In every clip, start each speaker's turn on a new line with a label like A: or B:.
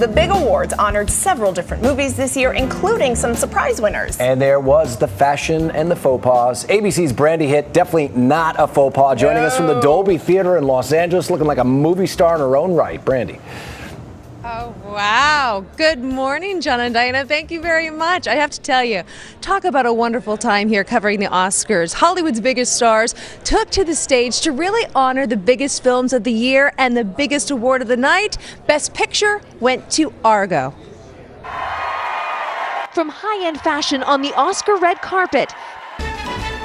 A: The big awards honored several different movies this year, including some surprise winners.
B: And there was the fashion and the faux pas. ABC's Brandy hit, definitely not a faux pas, joining us from the Dolby Theater in Los Angeles, looking like a movie star in her own right. Brandy.
C: Oh, wow. Good morning, John and Diana. Thank you very much. I have to tell you, talk about a wonderful time here covering the Oscars. Hollywood's biggest stars took to the stage to really honor the biggest films of the year, and the biggest award of the night, Best Picture, went to Argo. From high-end fashion on the Oscar red carpet,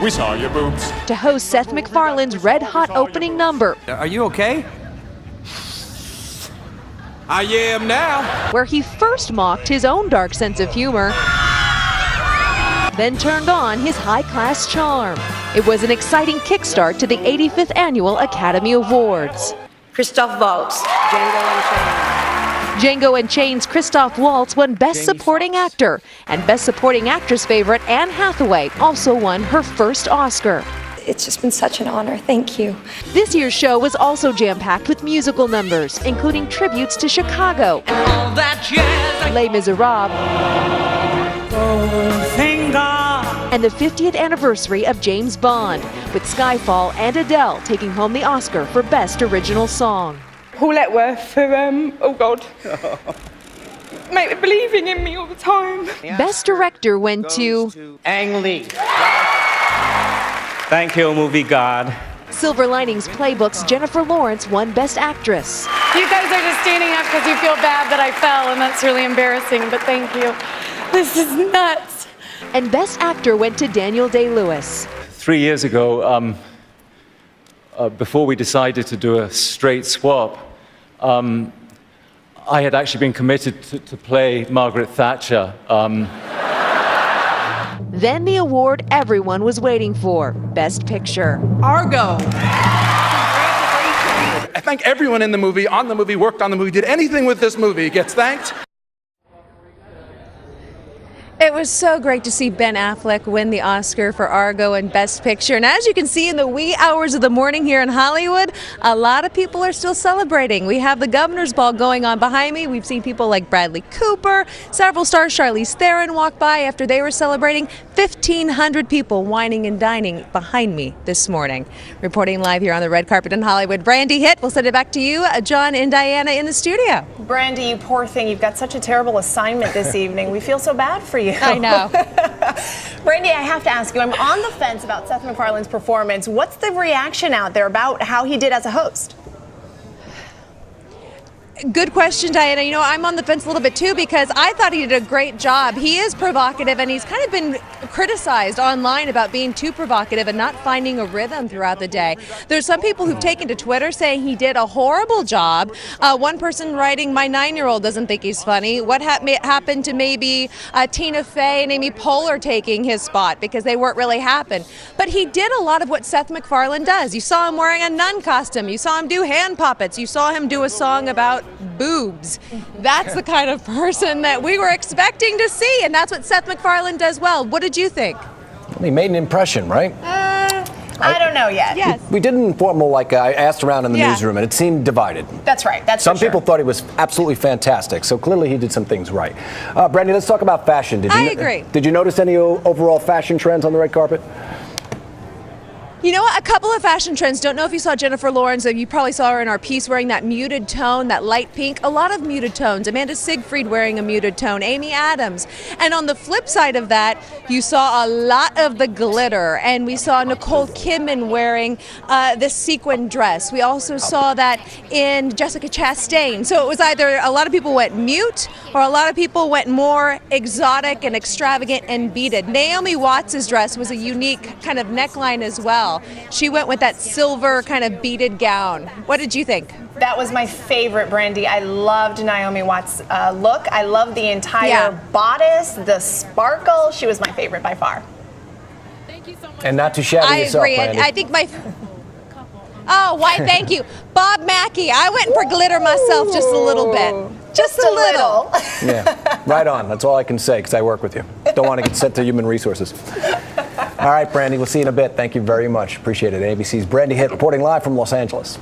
D: we saw your boobs,
C: to host Seth MacFarlane's red-hot opening number.
E: Are you okay?
D: I am now.
C: Where he first mocked his own dark sense of humor, then turned on his high-class charm. It was an exciting kickstart to the 85th Annual Academy Awards.
F: Christoph Waltz,
C: Django Unchained's Christoph Waltz won Best Supporting Actor, and Best Supporting Actress favorite Anne Hathaway also won her first Oscar.
F: It's just been such an honor. Thank you.
C: This year's show was also jam-packed with musical numbers, including tributes to Chicago, Les Miserables, and the 50th anniversary of James Bond, with Skyfall and Adele taking home the Oscar for Best Original Song.
G: Paul Letworth for, oh God, believing in me all the time.
C: Best Director went to
E: Ang Lee. Thank you, movie god.
C: Silver Linings Playbook's Jennifer Lawrence won Best Actress.
G: You guys are just standing up because you feel bad that I fell, and that's really embarrassing, but thank you. This is nuts.
C: And Best Actor went to Daniel Day-Lewis.
H: 3 years ago, before we decided to do a straight swap, I had actually been committed to play Margaret Thatcher.
C: Then the award everyone was waiting for, Best Picture.
I: Argo.
D: I thank everyone in the movie, on the movie, worked on the movie, did anything with this movie, gets thanked.
C: It was so great to see Ben Affleck win the Oscar for Argo and Best Picture. And as you can see in the wee hours of the morning here in Hollywood, a lot of people are still celebrating. We have the Governor's Ball going on behind me. We've seen people like Bradley Cooper, several stars, Charlize Theron walk by after they were celebrating. 1,500 people whining and dining behind me this morning. Reporting live here on the red carpet in Hollywood, Brandy Hitt. We'll send it back to you, John and Diana in the studio.
A: Brandy, you poor thing, you've got such a terrible assignment this evening. We feel so bad for you.
C: I know.
A: Brandy, I have to ask you, I'm on the fence about Seth MacFarlane's performance. What's the reaction out there about how he did as a host?
C: Good question, Diana. You know, I'm on the fence a little bit too, because I thought he did a great job. He is provocative, and he's kind of been criticized online about being too provocative and not finding a rhythm throughout the day. There's some people who've taken to Twitter saying he did a horrible job. One person writing, "My 9-year-old doesn't think he's funny." What happened to maybe Tina Fey and Amy Poehler taking his spot because they weren't really happened. But he did a lot of what Seth MacFarlane does. You saw him wearing a nun costume. You saw him do hand puppets. You saw him do a song about boobs. That's the kind of person that we were expecting to see, and that's what Seth MacFarlane does well. What did you think?
B: Well, he made an impression, right?
A: I don't know yet.
C: Yes.
B: We did an informal, I asked around in the newsroom, and it seemed divided.
A: That's right. That's
B: Some
A: for sure.
B: people thought he was absolutely fantastic, so clearly he did some things right. Brandy, let's talk about fashion.
C: I agree.
B: Did you notice any overall fashion trends on the red carpet?
C: You know what? A couple of fashion trends. Don't know if you saw Jennifer Lawrence. You probably saw her in our piece wearing that muted tone, that light pink. A lot of muted tones. Amanda Seyfried wearing a muted tone. Amy Adams. And on the flip side of that, you saw a lot of the glitter. And we saw Nicole Kidman wearing this sequin dress. We also saw that in Jessica Chastain. So it was either a lot of people went mute or a lot of people went more exotic and extravagant and beaded. Naomi Watts' dress was a unique kind of neckline as well. She went with that silver kind of beaded gown. What did you think?
A: That was my favorite, Brandy. I loved Naomi Watts' look. I loved the entire bodice, the sparkle. She was my favorite by far.
I: Thank you so much.
B: And not too shabby yourself,
C: I agree.
B: Brandy.
C: I think my... Oh, why, thank you. Bob Mackie. I went for glitter myself just a little bit. Just a little.
B: Yeah, right on. That's all I can say because I work with you. Don't want to get sent to human resources. All right, Brandy, we'll see you in a bit. Thank you very much. Appreciate it. ABC's Brandy Hitt reporting live from Los Angeles.